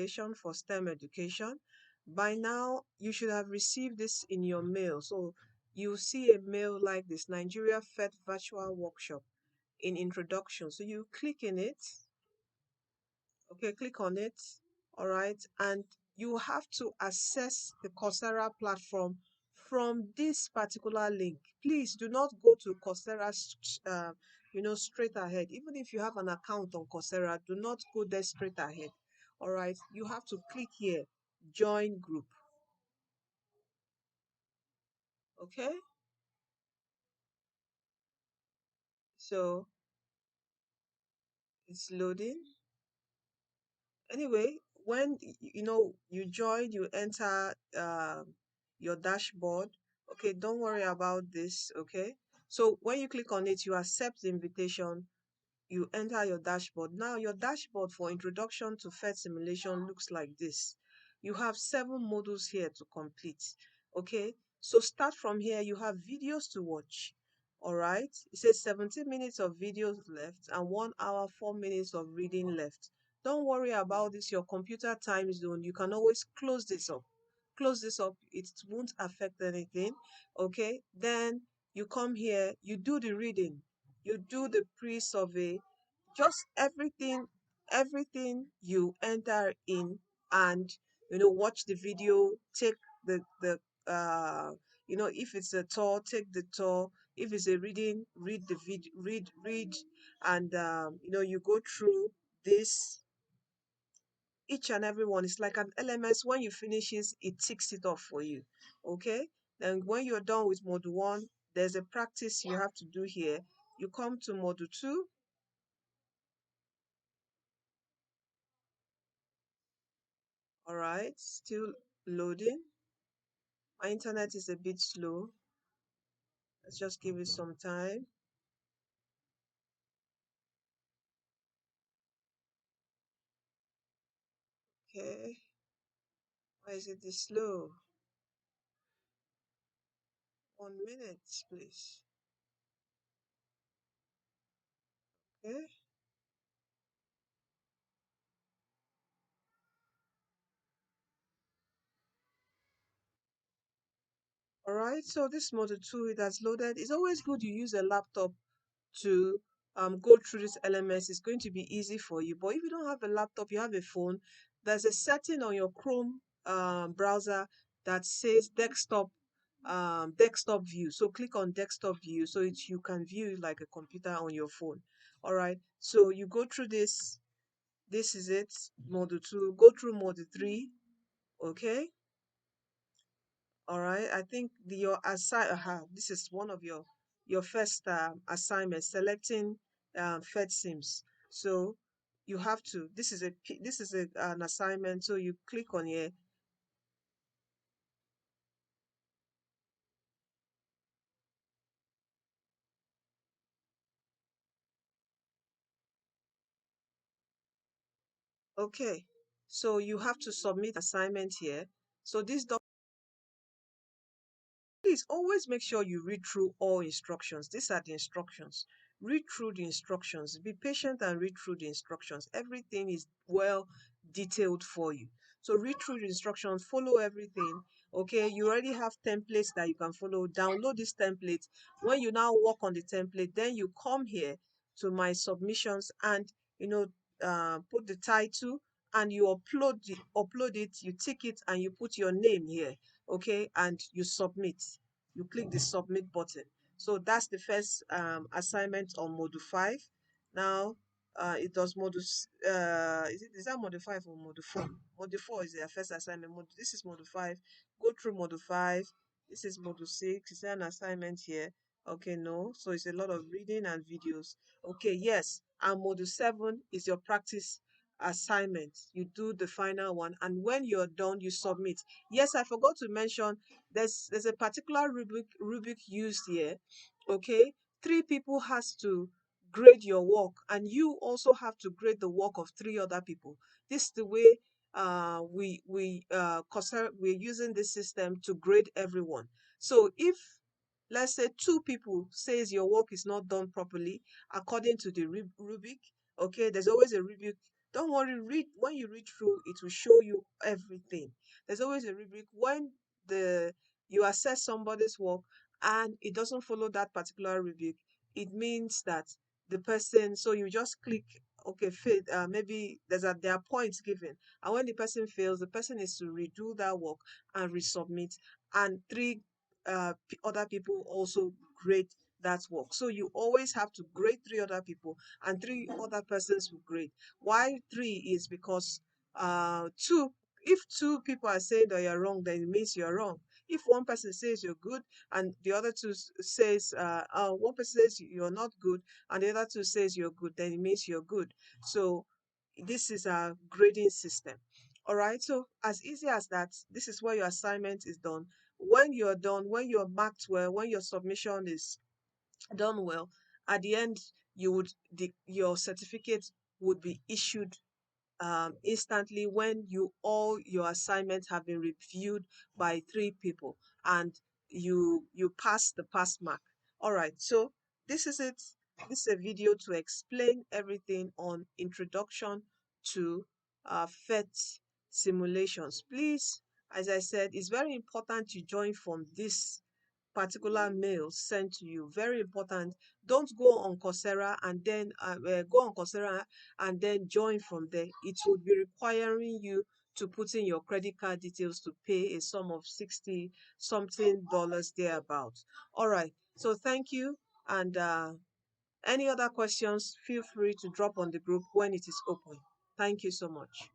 Simulation for STEM Education. By now, you should have received this in your mail. So you see a mail like this, Nigeria PhET Virtual Workshop in Introduction. So you click in it. Okay, click on it. All right. And you have to access the Coursera platform from this particular link. Please do not go to Coursera, straight ahead. Even if you have an account on Coursera, do not go there straight ahead. All right. You have to click here, join group. Okay. So it's loading. Anyway, when you join, you enter your dashboard. Okay, don't worry about this. Okay, so when you click on it, you accept the invitation, you enter your dashboard. Now your dashboard for Introduction to PhET Simulation looks like this. You have 7 modules here to complete. Okay, so start from here. You have videos to watch. All right, it says 17 minutes of videos left and 1 hour 4 minutes of reading left. Don't worry about this, your computer time zone. You can always close this up. Close this up, it won't affect anything. Okay, then you come here, you do the reading, you do the pre-survey, just everything you enter in, and watch the video, take the if it's a tour, take the tour. If it's a reading, read the video, read, and you go through this each and every one. Is like an LMS. When you finish it ticks it off for you. Okay, then when you're done with module 1, there's a practice you have to do here. You come to module 2. All right, still loading. My internet is a bit slow. Let's just give it some time. Okay, why is it this slow? 1 minute, please. Okay. All right, so this module 2, it has loaded. It's always good you use a laptop to go through this LMS. It's going to be easy for you. But if you don't have a laptop, you have a phone, there's a setting on your Chrome browser that says desktop view. So click on desktop view so you can view it like a computer on your phone. All right, so you go through this. This is it, module 2. Go through module 3. Okay. All right, I think this is one of your first assignment, selecting PhET Sims. So you have to, this is an assignment, so you click on here. Okay, so you have to submit assignment here. So please always make sure you read through all instructions. These are the instructions. Read through the instructions. Be patient and read through the instructions. Everything is well detailed for you. So read through the instructions, follow everything. Okay, you already have templates that you can follow. Download this template. When you now work on the template, then you come here to my submissions and put the title, and you upload it, you tick it, and you put your name here. Okay, and you submit. You click the submit button. So that's the first assignment on module 5. Now it does is that module 5 or module 4? Module 4 is the first assignment. This is module 5. Go through module 5. This is module 6. Is there an assignment here? Okay, no. So it's a lot of reading and videos. Okay, yes. And module 7 is your practice assignment. You do the final one, and when you're done, you submit. Yes, I forgot to mention there's a particular rubric used here. Okay, 3 people has to grade your work, and you also have to grade the work of 3 other people. This is the way we're using this system to grade everyone. So if, let's say, 2 people says your work is not done properly according to the rubric, okay, there's always a rubric Don't worry, read. When you read through, it will show you everything. There's always a rubric. When the you assess somebody's work and it doesn't follow that particular rubric, it means that the person, so you just click, okay, fail, maybe there are points given, and when the person fails, the person is to redo that work and resubmit, and three other people also grade that work. So you always have to grade three other people, and three other persons will grade. Why three is because two, if two people are saying that you're wrong, then it means you're wrong. If one person says you're good and the other two says one person says you're not good and the other two says you're good, then it means you're good. So this is a grading system. All right, so as easy as that, this is where your assignment is done. When you're done, when you're marked well, when your submission is done well, at the end your certificate would be issued instantly when all your assignments have been reviewed by three people and you pass the pass mark. All right, so this is it. This is a video to explain everything on introduction to PhET simulations. Please, as I said, it's very important you join from this particular mail sent to you. Very important. Don't go on Coursera and then join from there. It would be requiring you to put in your credit card details to pay a sum of 60 something dollars thereabout. All right. So thank you. And any other questions, feel free to drop on the group when it is open. Thank you so much.